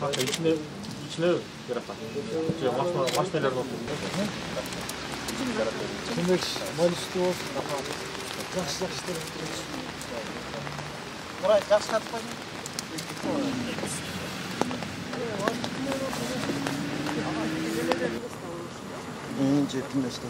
İçine yaratmak. Maşnelerden oturuyor. Demek malüstü olsun. Yaxşı. Buraya yaxşı tatmayın. Cepimde işte.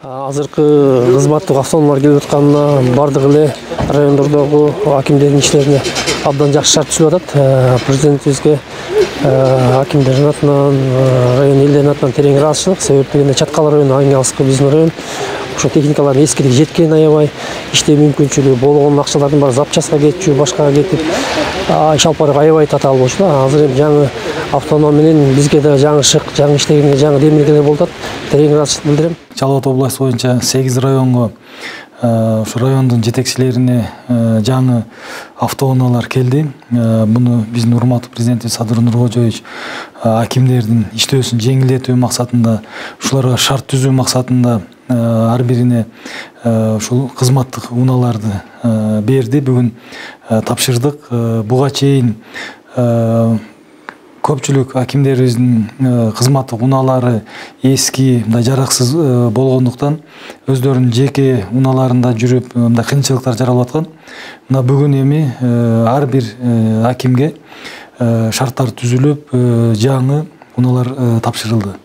Азыркы кызматтык автоунаалар келип атканына бардык эле райондордогу акимдердин иштерине абдан жакшы шарт түзүп атат. Президентибизге акимдердин атынан, район элдеринин атынан терең ыраазычылык. Себеп дегенде Чаткал району аң алыскы биздин район. Ошо техникалардын эскириги жеткен аябай, иштөө мүмкүнчүлүгү болгон акчалардын баары запчастка кетчү, башкага кетип, иш алып барууга аябай татаал болчу да. Азыр эми жаңы автоунаа менен бизге да жаңы шык, жаңы иштегенге жаңы демилгелер болуп атат. Терең ыраазычылык билдирем. Чалбат областы боюнча 8 районго ошо райондун жетекчилерине жаңы автоунаалар келди. Буну биздин урматтуу президентибиз Садыр Нуркожоевич акимдердин иштөөсүн жеңилдетүү максатында, ушуларга шарт түзүү максатында ар бирине ушул кызматтык унааларды берди. Бүгүн тапшырдык. Буга чейин көпчүлүк акимдерибиздин кызматтык унаалары эски, мындай жараксыз болгондуктан өздөрүнүн жеке унааларында жүрүп, мындай кыйынчылыктар жаралып аткан. Мына бүгүн эми ар бир акимге шарттар түзүлүп, жаңы унаалар тапшырылды.